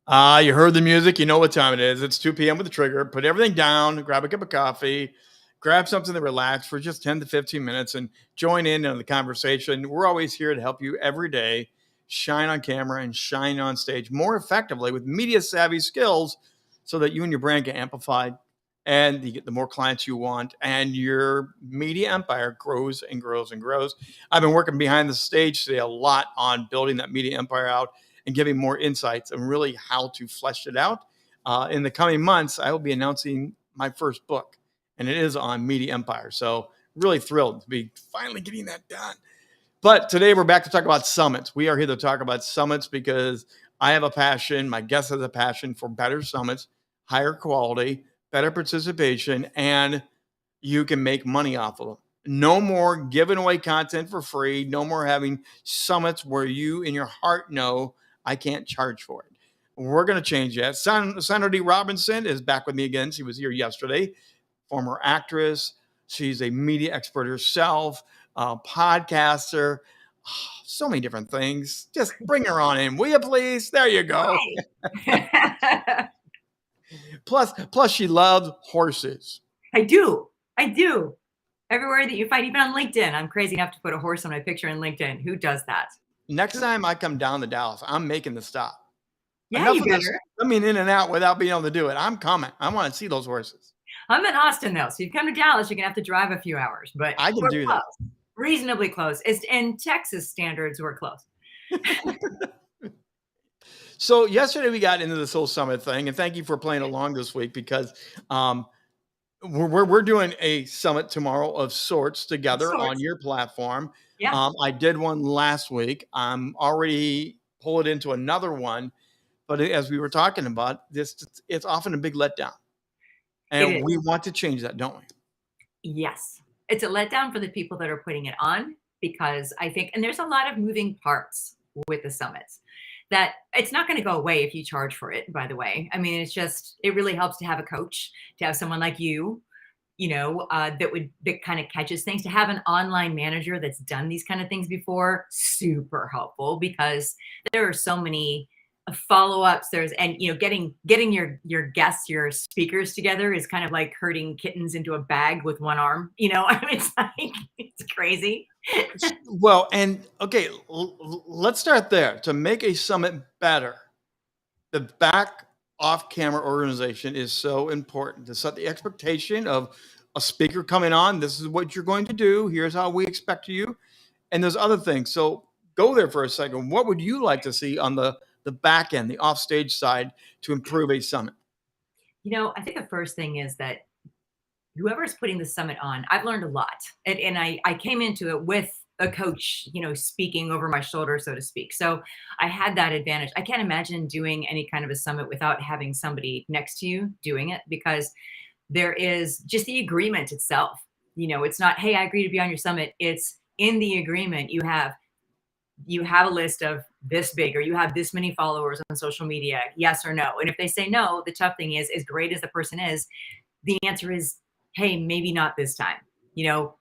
You heard the music. You know what time it is. It's 2 p.m. with the trigger. Put everything down, grab a cup of coffee, grab something to relax for just 10 to 15 minutes and join in on the conversation. We're always here to help you every day shine on camera and shine on stage more effectively with media savvy skills so that you and your brand get amplified and you get the more clients you want and your media empire grows and grows and grows. I've been working behind the stage today a lot on building that media empire out and giving more insights and really how to flesh it out. In the coming months, I will be announcing my first book, and it is on media empire. So really thrilled to be finally getting that done. But today we're back to talk about summits. We are here to talk about summits because I have a passion, my guest has a passion for better summits, higher quality, better participation, and you can make money off of them. No more giving away content for free. No more having summits where you in your heart know I can't charge for it. We're going to change that. Sandar Dee Robinson is back with me again. She was here yesterday, former actress. She's a media expert herself, a podcaster, so many different things. Just bring her on in, will you please? There you go. Hi. Plus, she loves horses. I do. Everywhere that you find, even on LinkedIn, I'm crazy enough to put a horse on my picture in LinkedIn. Who does that? Next time I come down to Dallas, I'm making the stop. Yeah, Enough you of this better. coming in and out without being able to do it. I'm coming. I want to see those horses. I'm in Austin though, so you come to Dallas, you're gonna have to drive a few hours, but I can we're do close, that. reasonably close. It's in Texas standards, we're close. So yesterday we got into this whole summit thing, and thank you for playing along this week because we're doing a summit tomorrow of sorts together on Sorts. your platform. Yeah, I did one last week. I'm already pulling into another one, but as we were talking about this, it's often a big letdown, it and is. we want to change that, don't we? Yes. It's a letdown for the people that are putting it on because I think, and there's a lot of moving parts with the summits that it's not going to go away if you charge for it, by the way. I mean, it really helps to have a coach, to have someone like that kind of catches things, to have an online manager that's done these kind of things before, super helpful because there are so many follow-ups. Getting your guests, your speakers together is kind of like herding kittens into a bag with one arm. I mean, it's like, it's crazy. Well, and okay, let's start there. To make a summit better, the back off camera organization is so important to set the expectation of a speaker coming on. This is what you're going to do. Here's how we expect you. And there's other things. So go there for a second. What would you like to see on the back end, the offstage side to improve a summit? I think the first thing is that whoever's putting the summit on, I've learned a lot. And I came into it with a coach, speaking over my shoulder, so to speak. So I had that advantage. I can't imagine doing any kind of a summit without having somebody next to you doing it because there is just the agreement itself. It's not, hey, I agree to be on your summit. It's in the agreement. You have a list of this big, or you have this many followers on social media, yes or no. And if they say no, the tough thing is, as great as the person is, the answer is, hey, maybe not this time.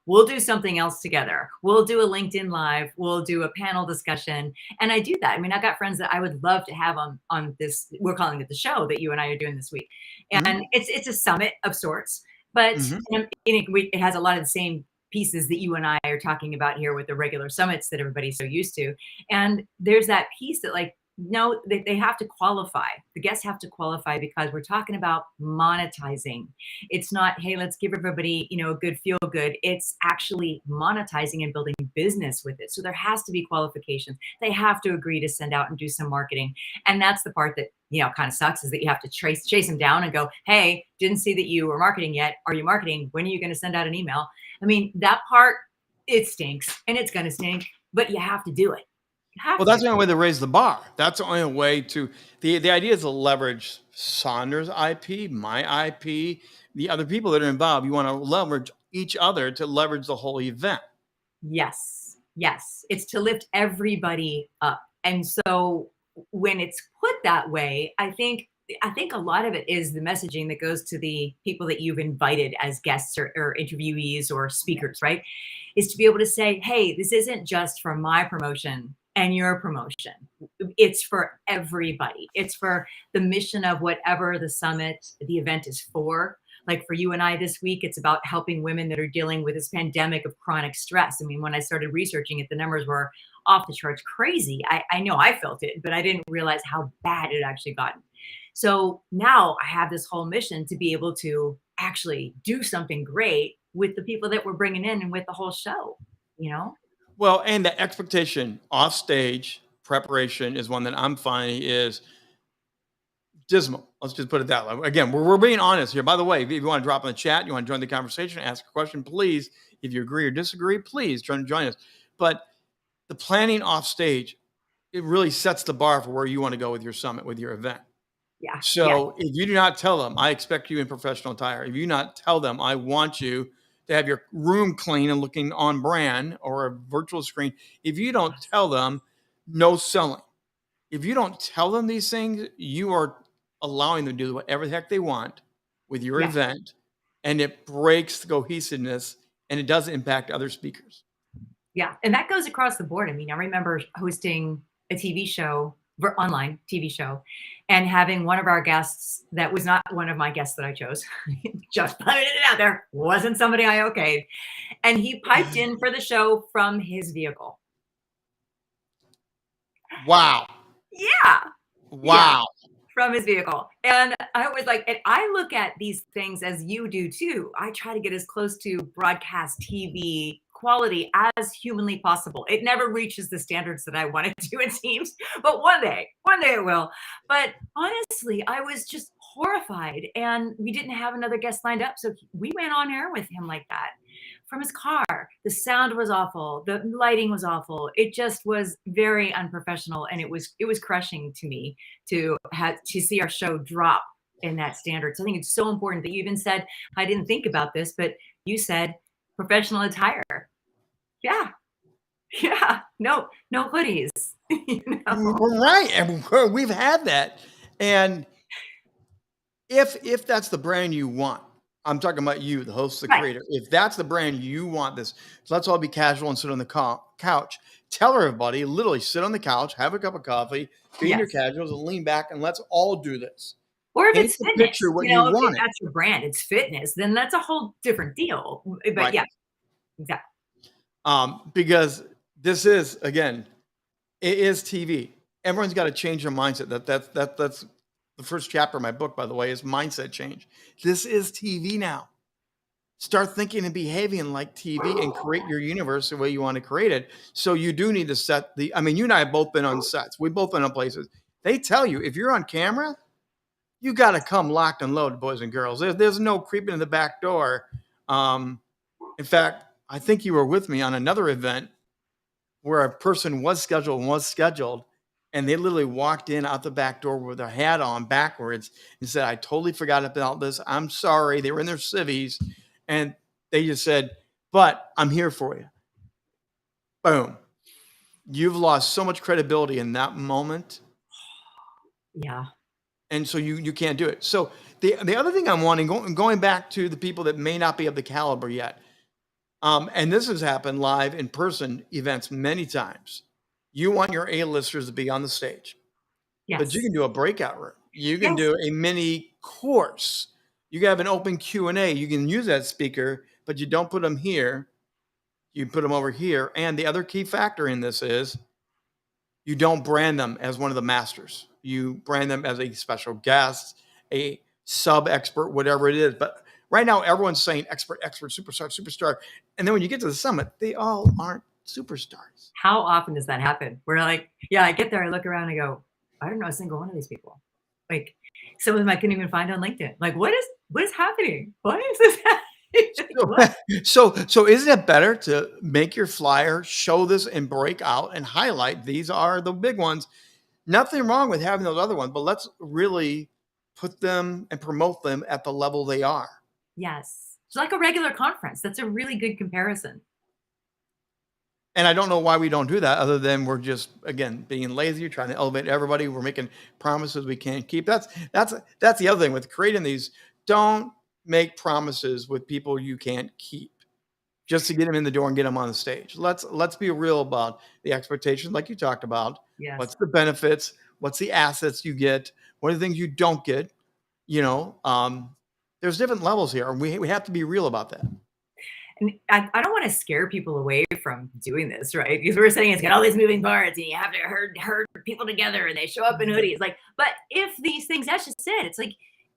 We'll do something else together. We'll do a LinkedIn Live. We'll do a panel discussion. And I do that. I mean, I've got friends that I would love to have on this, we're calling it the show that you and I are doing this week. And Mhm. it's a summit of sorts, but Mhm. it has a lot of the same pieces that you and I are talking about here with the regular summits that everybody's so used to. And there's that piece that, like, no, they have to qualify. The guests have to qualify because we're talking about monetizing. It's not, hey, let's give everybody, a good feel good. It's actually monetizing and building business with it. So there has to be qualifications. They have to agree to send out and do some marketing. And that's the part that, kind of sucks, is that you have to chase them down and go, hey, didn't see that you were marketing yet. Are you marketing? When are you going to send out an email? I mean, that part, it stinks and it's going to stink, but you have to do it. Well, that's the only way to raise the bar. That's the only way to the idea is to leverage Saunders' IP, my IP, the other people that are involved. You want to leverage each other to leverage the whole event. Yes. Yes. It's to lift everybody up. And so when it's put that way, I think a lot of it is the messaging that goes to the people that you've invited as guests or interviewees or speakers, right? Is to be able to say, hey, this isn't just for my promotion and your promotion. it's for everybody. It's for the mission of whatever the event is for. Like for you and I this week, it's about helping women that are dealing with this pandemic of chronic stress. I mean, when I started researching it, the numbers were off the charts crazy. I know I felt it, but I didn't realize how bad it actually gotten. So now I have this whole mission to be able to actually do something great with the people that we're bringing in and with the whole show, you know? Well, and the expectation off stage preparation is one that I'm finding is dismal. Let's just put it that way. Again, we're being honest here. By the way, if you want to drop in the chat, you want to join the conversation, ask a question, please. If you agree or disagree, please join us. But the planning off stage, it really sets the bar for where you want to go with your summit, with your event. Yeah. Yeah. So if you do not tell them, I expect you in professional attire. If you not tell them, I want you to have your room clean and looking on brand or a virtual screen. If you don't tell them, no selling. If you don't tell them these things, you are allowing them to do whatever the heck they want with your Yeah. event, and it breaks the cohesiveness and it does impact other speakers. Yeah. And that goes across the board. I mean, I remember hosting a TV show, online TV show, and having one of our guests that was not one of my guests that I chose, just putting it out there, wasn't somebody I okayed. And he piped in for the show from his vehicle. Wow. Yeah. Wow. Yeah, from his vehicle. And I was like, and I look at these things as you do too. I try to get as close to broadcast TV quality as humanly possible. It never reaches the standards that I want it to, it seems, but one day it will. But honestly, I was just horrified, and we didn't have another guest lined up. So we went on air with him like that from his car. The sound was awful. The lighting was awful. It just was very unprofessional. And it was crushing to me to see our show drop in that standard. So I think it's so important that you even said, I didn't think about this, but you said professional attire. Yeah. Yeah. No hoodies. You know? Right. And we've had that. And if that's the brand you want, I'm talking about you, the host, the creator. If that's the brand you want this, so let's all be casual and sit on the couch. Tell everybody, literally sit on the couch, have a cup of coffee, be in your casuals, and lean back, and let's all do this. Or if it's fitness, picture what you want. If that's your brand, it's fitness, then that's a whole different deal. But right. Yeah, exactly. Because this is, again, it is TV. Everyone's got to change their mindset. That's the first chapter of my book, by the way, is mindset change. This is TV now. Start thinking and behaving like TV and create your universe the way you want to create it. So you do need to set you and I have both been on sets. We've both been on places. They tell you, if you're on camera, you got to come locked and loaded, boys and girls. There's no creeping in the back door. In fact, I think you were with me on another event where a person was scheduled, and they literally walked in out the back door with their hat on backwards and said, I totally forgot about this. I'm sorry. They were in their civvies. And they just said, but I'm here for you. Boom. You've lost so much credibility in that moment. Yeah. And so you can't do it. So the other thing I'm wanting, going back to the people that may not be of the caliber yet, and this has happened live in person events many times. You want your A-listers to be on the stage. Yes. But you can do a breakout room. You can do a mini course. You can have an open Q&A. You can use that speaker, but you don't put them here. You put them over here. And the other key factor in this is you don't brand them as one of the masters. You brand them as a special guest, a sub-expert, whatever it is. But right now, everyone's saying expert, superstar. And then when you get to the summit, they all aren't superstars. How often does that happen? We're like, I get there, I look around and go, I don't know a single one of these people. Like, some of them I couldn't even find on LinkedIn. Like, what is happening? Why is this happening? So isn't it better to make your flyer, show this and break out and highlight? These are the big ones. Nothing wrong with having those other ones, but let's really put them and promote them at the level they are. Yes. It's like a regular conference. That's a really good comparison. And I don't know why we don't do that, other than we're just, again, being lazy, trying to elevate everybody. We're making promises we can't keep. That's the other thing with creating these. Don't make promises with people you can't keep just to get them in the door and get them on the stage. Let's be real about the expectations, like you talked about. Yes. What's the benefits? What's the assets you get? What are the things you don't get? There's different levels here. And we have to be real about that. And I don't want to scare people away from doing this, right? Because we were saying it's got all these moving parts and you have to herd people together and they show up in hoodies. Like, but if these things, that's just it. It's like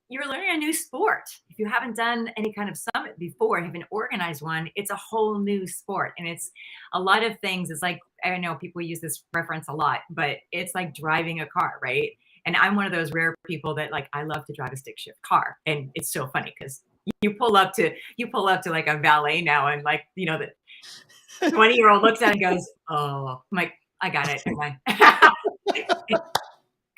you're learning a new sport. If you haven't done any kind of summit before, haven't organized one, it's a whole new sport. And it's a lot of things. It's like, I know people use this reference a lot, but it's like driving a car, right? And I'm one of those rare people that like, I love to drive a stick shift car. And it's so funny because you pull up to like a valet now and like, the 20-year-old looks at it and goes, oh, I'm like, I got it.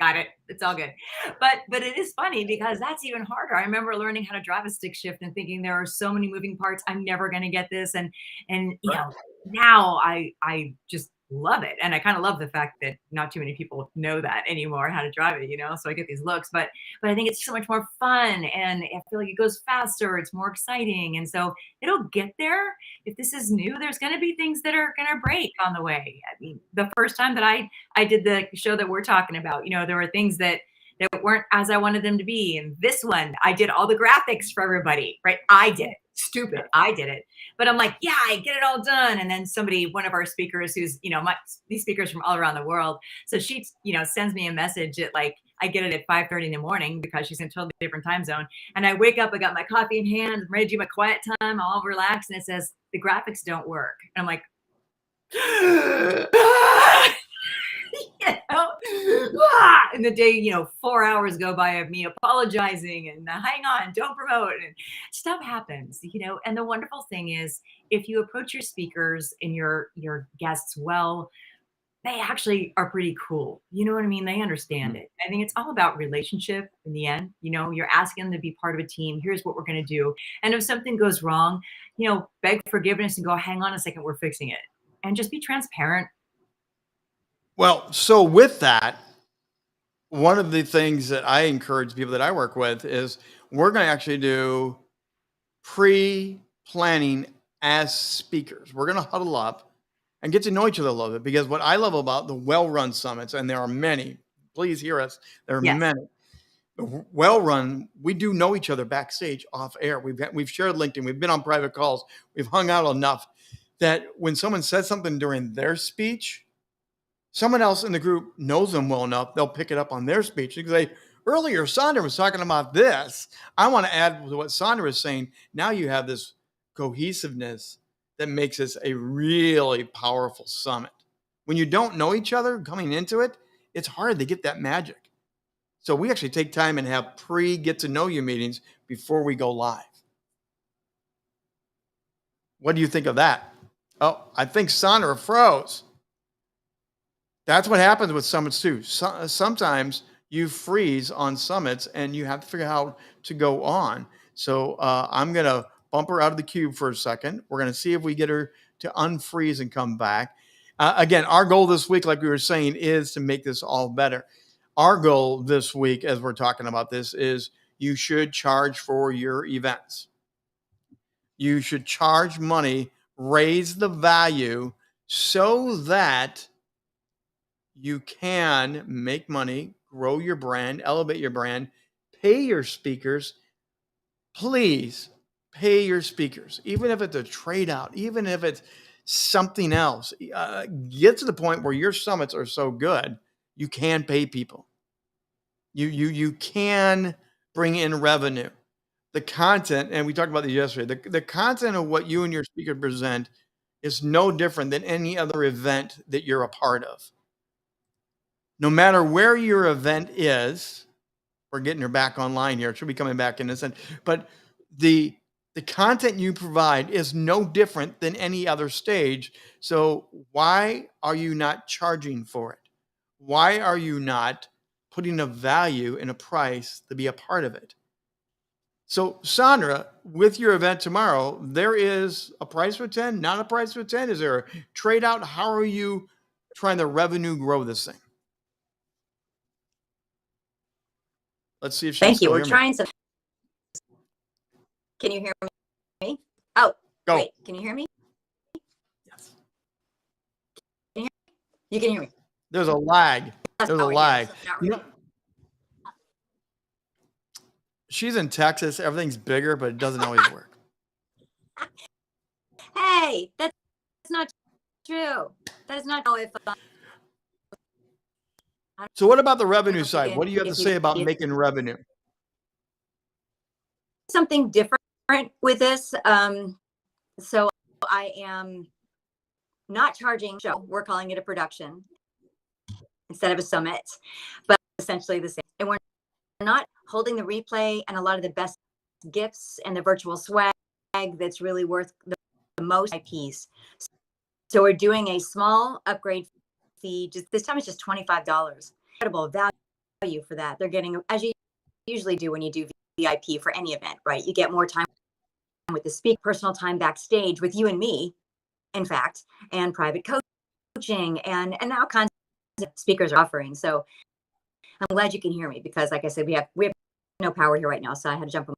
Got it. It's all good. But it is funny because that's even harder. I remember learning how to drive a stick shift and thinking there are so many moving parts. I'm never going to get this. And now I just love it. And I kind of love the fact that not too many people know that anymore, how to drive it, so I get these looks, but I think it's so much more fun and I feel like it goes faster. It's more exciting. And so it'll get there. If this is new, there's going to be things that are going to break on the way. I mean, the first time that I did the show that we're talking about, there were things that weren't as I wanted them to be. And this one, I did all the graphics for everybody, right? I did. Stupid. I did it. But I'm like, yeah, I get it all done. And then one of our speakers who's, these speakers from all around the world. So she, sends me a message at like, I get it at 5:30 in the morning because she's in a totally different time zone. And I wake up, I got my coffee in hand, I'm ready to do my quiet time, all relaxed. And it says, the graphics don't work. And I'm like, and the day, 4 hours go by of me apologizing and hang on, don't promote, and stuff happens, and the wonderful thing is if you approach your speakers and your guests well, they actually are pretty cool. You know what I mean? They understand it. I think it's all about relationship in the end. You're asking them to be part of a team. Here's what we're going to do. And if something goes wrong, beg forgiveness and go, hang on a second, we're fixing it. And just be transparent. Well, so with that, one of the things that I encourage people that I work with is we're going to actually do pre-planning as speakers. We're going to huddle up and get to know each other a little bit, because what I love about the well-run summits, and there are many, please hear us, there are many. The well-run, we do know each other backstage off air. We've shared LinkedIn. We've been on private calls. We've hung out enough that when someone says something during their speech, someone else in the group knows them well enough, they'll pick it up on their speech. You can say, earlier, Sandar was talking about this. I want to add to what Sandar was saying. Now you have this cohesiveness that makes this a really powerful summit. When you don't know each other coming into it, it's hard to get that magic. So we actually take time and have get to know you meetings before we go live. What do you think of that? Oh, I think Sandra froze. That's what happens with summits too. Sometimes you freeze on summits and you have to figure out how to go on. So I'm going to bump her out of the cube for a second. We're going to see if we get her to unfreeze and come back. Again, our goal this week, like we were saying, is to make this all better. Our goal this week, as we're talking about this, is you should charge for your events. You should charge money, raise the value so that you can make money, grow your brand, elevate your brand, pay your speakers. Please pay your speakers, even if it's a trade out, even if it's something else. Get to the point where your summits are so good, you can pay people. You can bring in revenue. The content, and we talked about this yesterday, the content of what you and your speaker present is no different than any other event that you're a part of. No matter where your event is, we're getting her back online here. She'll be coming back in a second. But the content you provide is no different than any other stage. So why are you not charging for it? Why are you not putting a value and a price to be a part of it? So Sandra, with your event tomorrow, there is a price for 10, not a price for 10. Is there a trade out? How are you trying to revenue grow this thing? Let's see if she Thank you. We're hear me. trying some. Can you hear me? Oh, Go. Wait. Can you hear me? Yes. You can hear me. There's a lag. That's There's a power here, lag. so not You really. know, she's in Texas. Everything's bigger, but it doesn't always work. Hey, that's not true. That is not true. If So what about the I don't revenue know side? What do you have to say about making revenue? something different with this. So I am not charging show. We're calling it a production instead of a summit, but essentially the same. And we're not holding the replay and a lot of the best gifts and the virtual swag that's really worth the most piece. So we're doing a small upgrade fee. Just this time it's just $25. Incredible value for that. They're getting, as you usually do when you do VIP for any event, right? You get more time with the speaker, personal time backstage with you and me, in fact, and private coaching and all kinds of speakers are offering. So I'm glad you can hear me because, like I said, we have no power here right now, so I had to jump on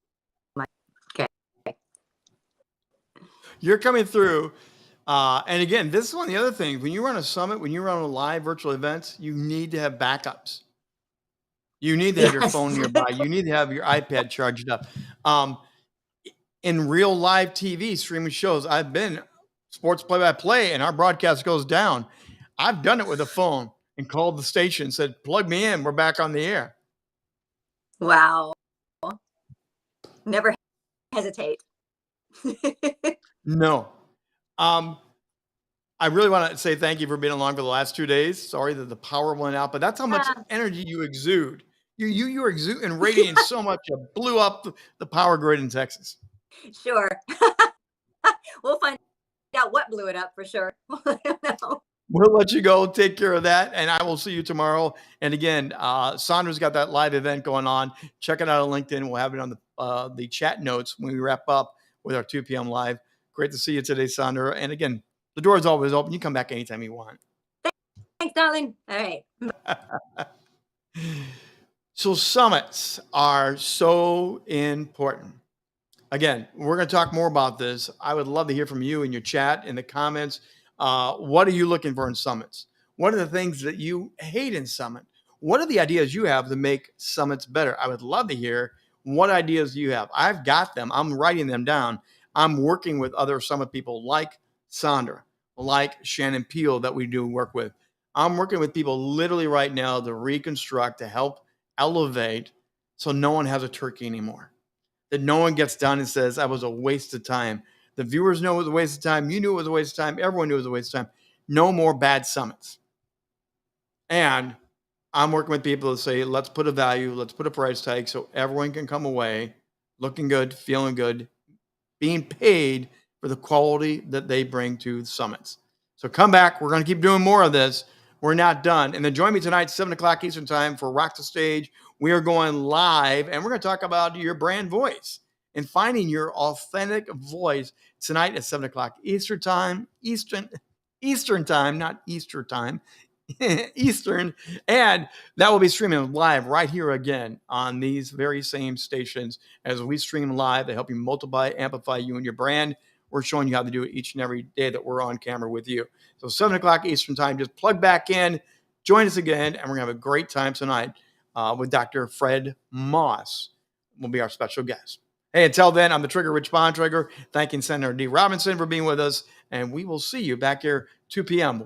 my. Okay. You're coming through. And again, this is one of the other things. When you run a summit, when you run a live virtual events, you need to have backups. You need to have your phone nearby. You need to have your iPad charged up. In real live TV streaming shows, I've been sports play-by-play and our broadcast goes down. I've done it with a phone and called the station, said, plug me in. We're back on the air. Wow. Never hesitate. No. I really want to say thank you for being along for the last 2 days. Sorry that the power went out, but that's how much energy you exude. You're exuding and radiating so much. You blew up the power grid in Texas. Sure. We'll find out what blew it up for sure. No. We'll let you go. Take care of that. And I will see you tomorrow. And again, Sandra's got that live event going on. Check it out on LinkedIn. We'll have it on the chat notes when we wrap up with our 2 p.m. live. Great to see you today, Sandra. And again, the door is always open. You come back anytime you want. Thanks, darling. All right. So summits are so important. Again, we're going to talk more about this. I would love to hear from you in your chat, in the comments. What are you looking for in summits? What are the things that you hate in summit? What are the ideas you have to make summits better? I would love to hear what ideas you have. I've got them. I'm writing them down. I'm working with other summit people like Sandra, like Shannon Peel that we do work with. I'm working with people literally right now to reconstruct, to help elevate so no one has a turkey anymore. That no one gets done and says, I was a waste of time. The viewers know it was a waste of time. You knew it was a waste of time. Everyone knew it was a waste of time. No more bad summits. And I'm working with people to say, let's put a value, let's put a price tag so everyone can come away looking good, feeling good, being paid for the quality that they bring to summits. So come back. We're going to keep doing more of this. We're not done. And then join me tonight, 7 o'clock Eastern time for Rock the Stage. We are going live, and we're going to talk about your brand voice and finding your authentic voice tonight at 7 o'clock Eastern time, Eastern time, not Easter time, Eastern. And that will be streaming live right here again on these very same stations as we stream live to help you multiply, amplify you and your brand. We're showing you how to do it each and every day that we're on camera with you. So 7 o'clock Eastern time, just plug back in, join us again, and we're going to have a great time tonight with Dr. Fred Moss will be our special guest. Hey, until then, I'm the Trigger, Rich Bontrager, thanking Sandar Dee Robinson for being with us, and we will see you back here 2 p.m.